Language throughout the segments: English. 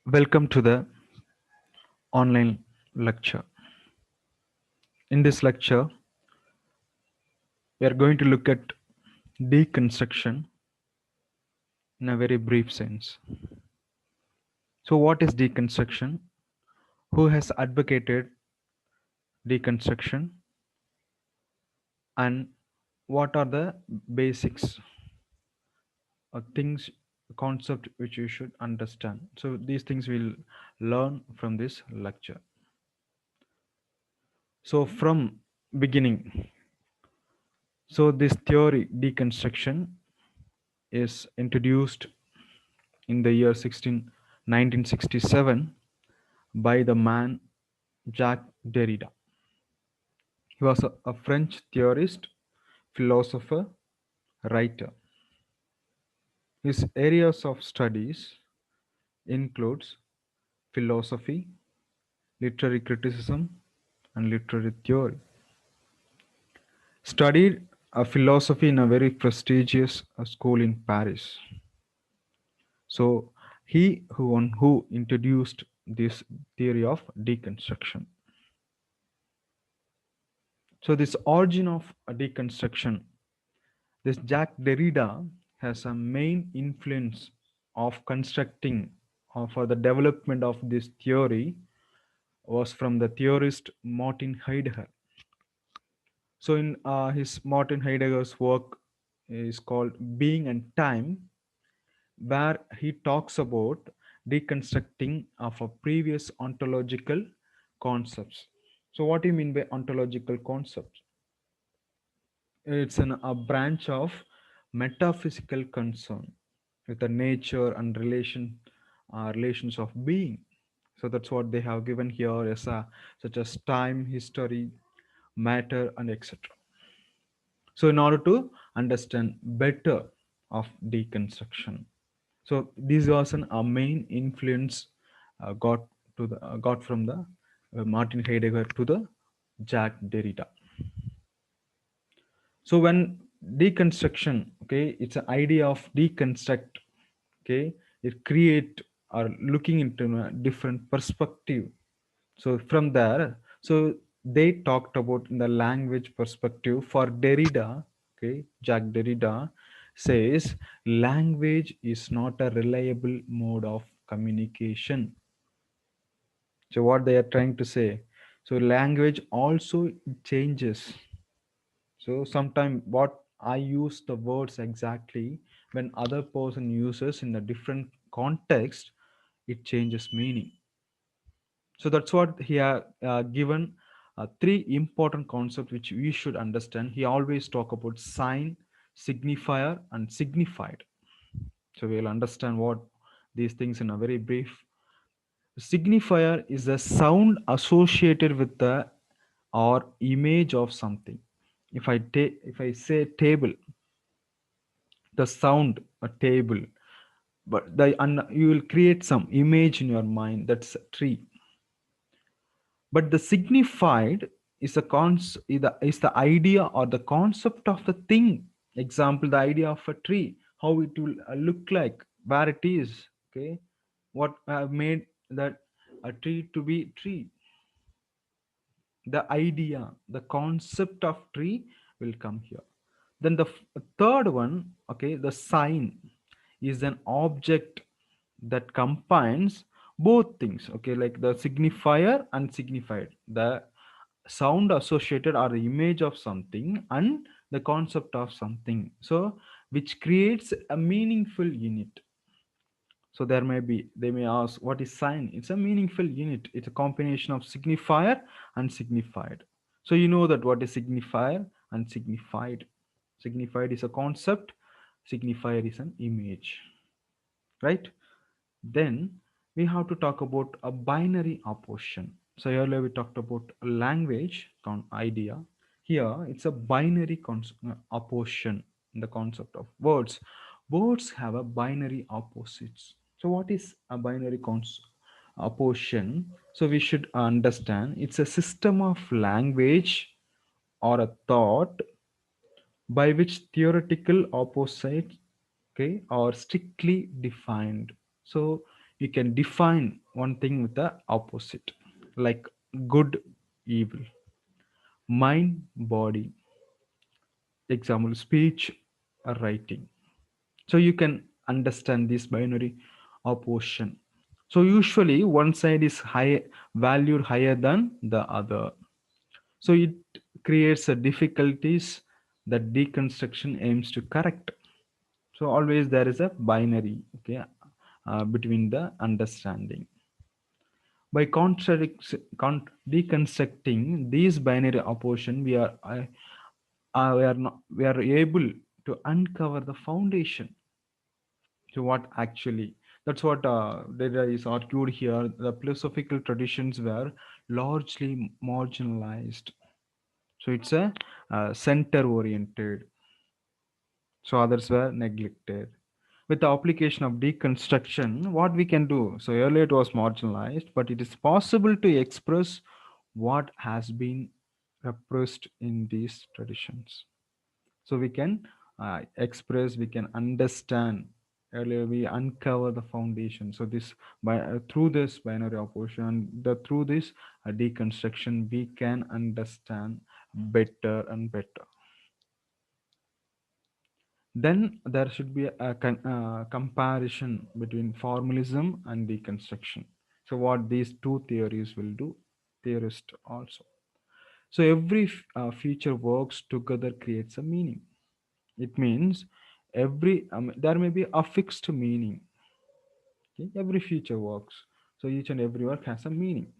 Welcome to the online lecture. In this lecture, we are going to look at deconstruction in a very brief sense. So, what is deconstruction? Who has advocated deconstruction? And what are the basics or things, concept which you should understand? So, these things we'll learn from this lecture. So, from beginning, so this theory deconstruction is introduced in the year 1967 by the man Jacques Derrida. He was a French theorist, philosopher, writer. His areas of studies includes philosophy, literary criticism, and literary theory. Studied philosophy in a very prestigious school in Paris. So he who introduced this theory of deconstruction. So this origin of a deconstruction, this Jacques Derrida has a main influence of constructing or for the development of this theory was from the theorist Martin Heidegger. So in his Martin Heidegger's work is called Being and Time, where he talks about deconstructing of a previous ontological concepts. So what do you mean by ontological concepts? It's a branch of metaphysical concern with the nature and relations of being. So that's what they have given here as such as time, history, matter, and etc. So in order to understand better of deconstruction, so this was a main influence got from the Martin Heidegger to the Jacques Derrida. So when deconstruction, okay, it's an idea of deconstruct, okay, it create or looking into a different perspective. So from there, so they talked about in the language perspective for Derrida, okay, Jacques Derrida says language is not a reliable mode of communication. So what they are trying to say, so language also changes. So sometimes what I use the words exactly when other person uses in a different context, it changes meaning. So that's what he had given three important concepts which we should understand. He always talk about sign, signifier, and signified. So we'll understand what these things in a very brief. Signifier is a sound associated with the or image of something. If I say table, the sound a table, but you will create some image in your mind, that's a tree. But the signified is is the idea or the concept of the thing. Example, the idea of a tree, how it will look like, where it is, okay, what have made that a tree to be tree. The idea, the concept of tree will come here. Then the third one, okay, the sign is an object that combines both things, okay, like the signifier and signified, the sound associated or the image of something and the concept of something, so which creates a meaningful unit. So there may be, they may ask, what is sign? It's a meaningful unit. It's a combination of signifier and signified. So you know that what is signifier and signified. Signified is a concept, signifier is an image, right? Then we have to talk about a binary opposition. So earlier we talked about a language idea. Here it's a binary opposition in the concept of words. Words have a binary opposites. So what is a binary opposition? So we should understand it's a system of language or a thought by which theoretical opposites, okay, are strictly defined. So we can define one thing with the opposite, like good, evil, mind, body, example, speech or writing. So you can understand this binary opposition. So usually one side is high valued higher than the other. So it creates a difficulties that deconstruction aims to correct. So always there is a binary, okay, between the understanding. By deconstructing these binary opposition, we are able to uncover the foundation to what actually. That's what Derrida is argued here. The philosophical traditions were largely marginalized. So it's a center oriented. So others were neglected. With the application of deconstruction, what we can do? So earlier it was marginalized, but it is possible to express what has been repressed in these traditions. So we can express, we can understand. Earlier we uncover the foundation. So this by through this binary opposition, through this deconstruction, we can understand better and better. Then there should be a comparison between formalism and deconstruction. So what these two theories will do, theorists also. So every feature works together creates a meaning. It means there may be a fixed meaning. Okay? Every feature works. So each and every work has a meaning.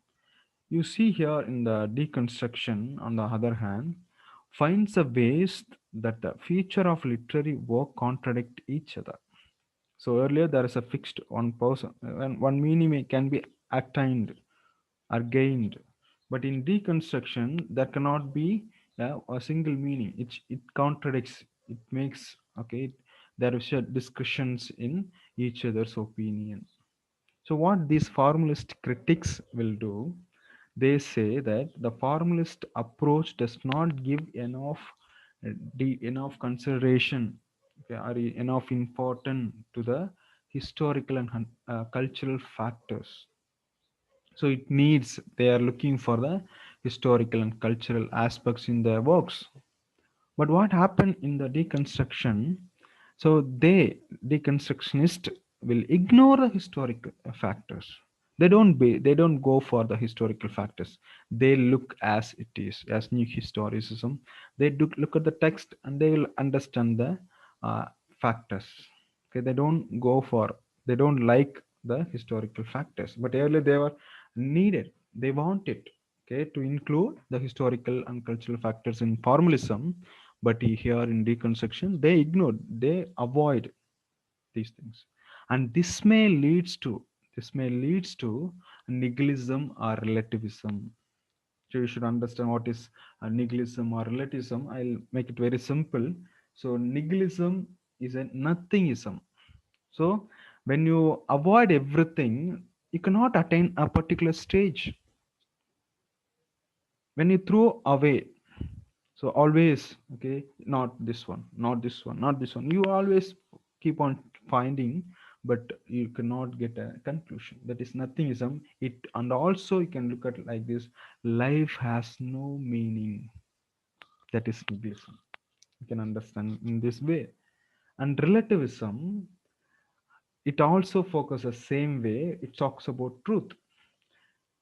You see here in the deconstruction, on the other hand, finds a ways that the feature of literary work contradict each other. So earlier there is a fixed one person, and one meaning can be attained or gained, but in deconstruction there cannot be a single meaning. It contradicts. It makes okay. There is a discussions in each other's opinion. So what these formalist critics will do, they say that the formalist approach does not give enough enough consideration, okay, or enough importance to the historical and cultural factors. So it needs, they are looking for the historical and cultural aspects in their works. But what happened in the deconstruction? So deconstructionists will ignore the historical factors. They don't go for the historical factors. They look as it is, as new historicism. They do look at the text and they will understand the uh, factors. Okay, they don't like the historical factors. But earlier they were needed. They want it, okay, to include the historical and cultural factors in formalism, but here in deconstruction they avoid these things, and this may leads to nihilism or relativism. So you should understand what is nihilism or relativism. I'll make it very simple. So nihilism is a nothingism. So when you avoid everything, you cannot attain a particular stage. When you throw away, so always, okay, not this one, not this one, not this one, you always keep on finding, but you cannot get a conclusion. That is nothingism. It, and also you can look at like this: life has no meaning. That is nihilism. You can understand in this way. And relativism, it also focuses same way. It talks about truth.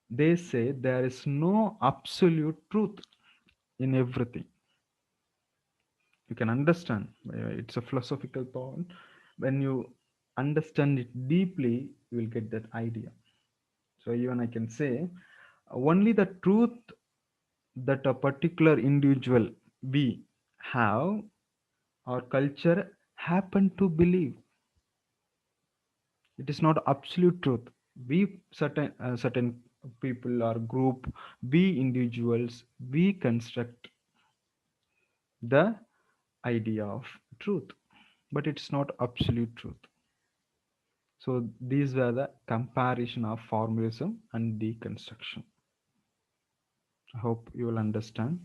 They say there is no absolute truth in everything. You can understand, it's a philosophical thought. When you understand it deeply, you will get that idea. So even I can say only the truth that a particular individual, we have, our culture happen to believe, it is not absolute truth. We certain people or group, we individuals, we construct the idea of truth, but it's not absolute truth. So these were the comparison of formalism and deconstruction. I hope you will understand.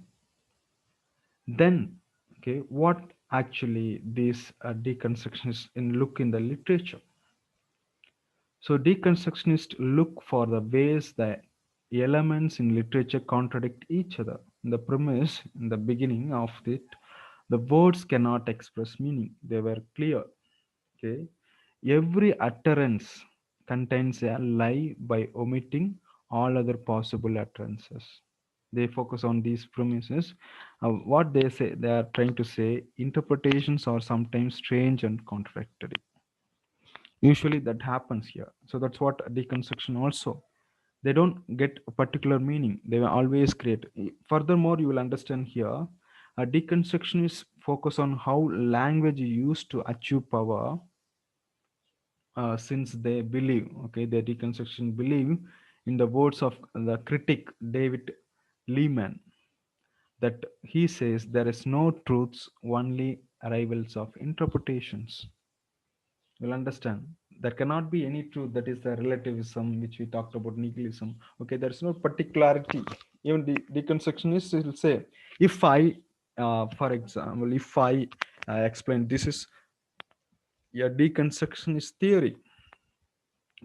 Then, okay, what actually these deconstructions in look in the literature. So deconstructionists look for the ways the elements in literature contradict each other. The premise in the beginning of it, the words cannot express meaning, they were clear. Okay, every utterance contains a lie by omitting all other possible utterances. They focus on these premises. What they say, they are trying to say interpretations are sometimes strange and contradictory. Usually that happens here. So that's what deconstruction also, they don't get a particular meaning, they will always create. Furthermore, you will understand here, a deconstructionist focus on how language is used to achieve power. Since they believe, okay, the deconstruction believe in the words of the critic David Lehman, that he says there is no truths, only arrivals of interpretations. You'll understand there cannot be any truth, that is the relativism which we talked about, nihilism. Okay, there's no particularity. Even the deconstructionists will say, if I for example, if I explain this is a deconstructionist theory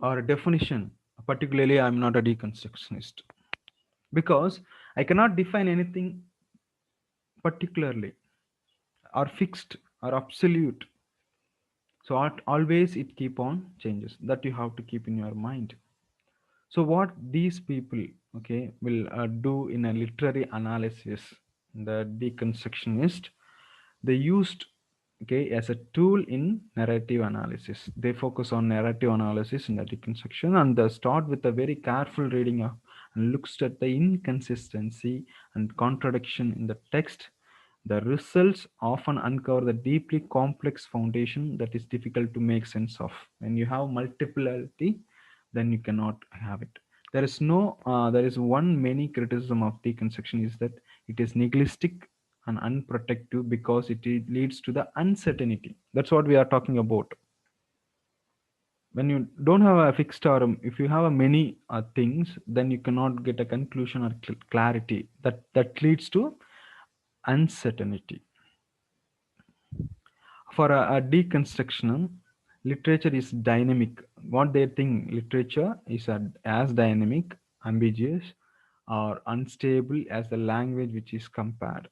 or a definition, particularly I'm not a deconstructionist, because I cannot define anything particularly or fixed or absolute. So always it keep on changes, that you have to keep in your mind. So what these people, okay, will do in a literary analysis, the deconstructionist, they used, okay, as a tool in narrative analysis. They focus on narrative analysis in the deconstruction, and they start with a very careful reading of and looks at the inconsistency and contradiction in the text. The results often uncover the deeply complex foundation that is difficult to make sense of. When you have multiplicity, then you cannot have it. There is no, there is one many criticism of deconstruction is that it is nihilistic and unprotective because it leads to the uncertainty. That's what we are talking about. When you don't have a fixed term, if you have a many things, then you cannot get a conclusion or clarity. That leads to uncertainty. For a deconstruction, literature is dynamic. What they think literature is as dynamic, ambiguous, or unstable as the language which is compared.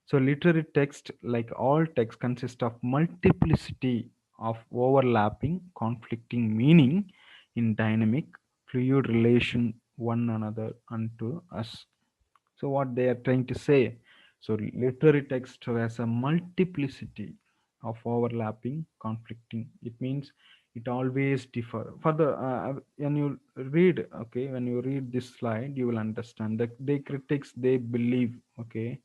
So literary text, like all text, consists of multiplicity of overlapping, conflicting meaning in dynamic, fluid relation one another unto us. So what they are trying to say, so literary text has a multiplicity of overlapping, conflicting. It means it always differ. Further, when you read, okay, when you read this slide, you will understand that they critics, they believe, okay,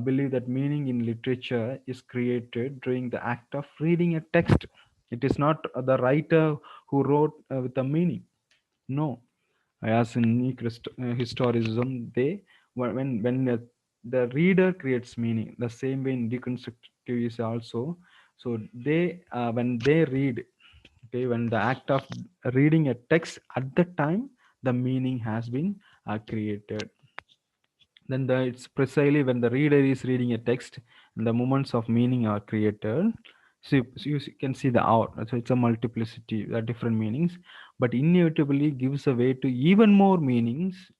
believe that meaning in literature is created during the act of reading a text. It is not the writer who wrote with a meaning. No, as in historicism, they when the reader creates meaning, the same way in deconstructive is also. So they when they read, okay, when the act of reading a text, at the time the meaning has been created. Then it's precisely when the reader is reading a text and the moments of meaning are created. So you can see the out. So it's a multiplicity, the different meanings, but inevitably gives a way to even more meanings.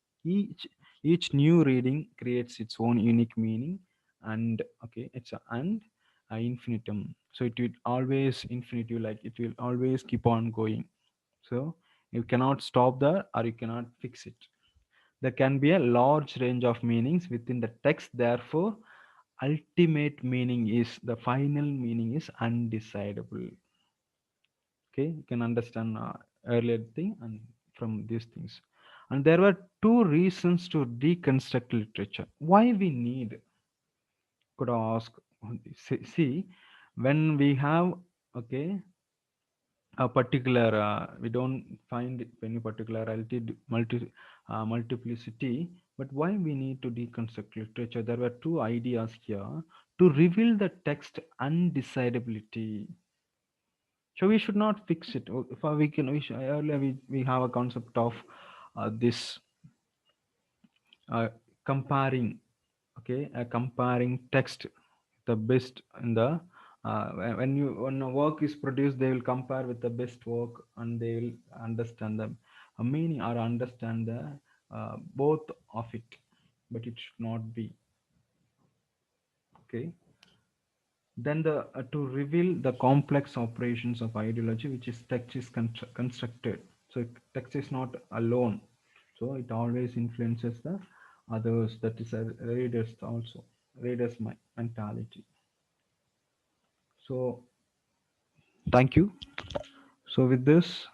Each new reading creates its own unique meaning, and okay, it's a infinitum. So it will always infinitive, like it will always keep on going. So you cannot stop there or you cannot fix it. There can be a large range of meanings within the text. Therefore, ultimate meaning is the final meaning is undecidable. Okay, you can understand earlier thing and from these things. And there were two reasons to deconstruct literature. Why we need? Could ask. See, when we have, okay, a particular we don't find any particularity multiplicity, but why we need to deconstruct literature? There were two ideas here: to reveal the text undecidability. So we should not fix it. If we can, earlier we have a concept of this uh, comparing, okay, comparing text, the best in the when a work is produced, they will compare with the best work, and they will understand the meaning, or understand the both of it, but it should not be. Okay. Then to reveal the complex operations of ideology, which is text is constructed. So text is not alone. So it always influences the others. That is a readers also, readers mentality. So thank you. So with this,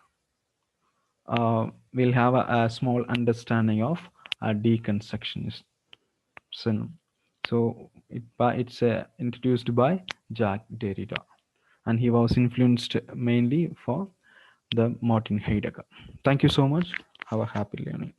we'll have a small understanding of deconstructionism. So it's introduced by Jack Derrida, and he was influenced mainly for the Martin Heidegger. Thank you so much. Have a happy learning.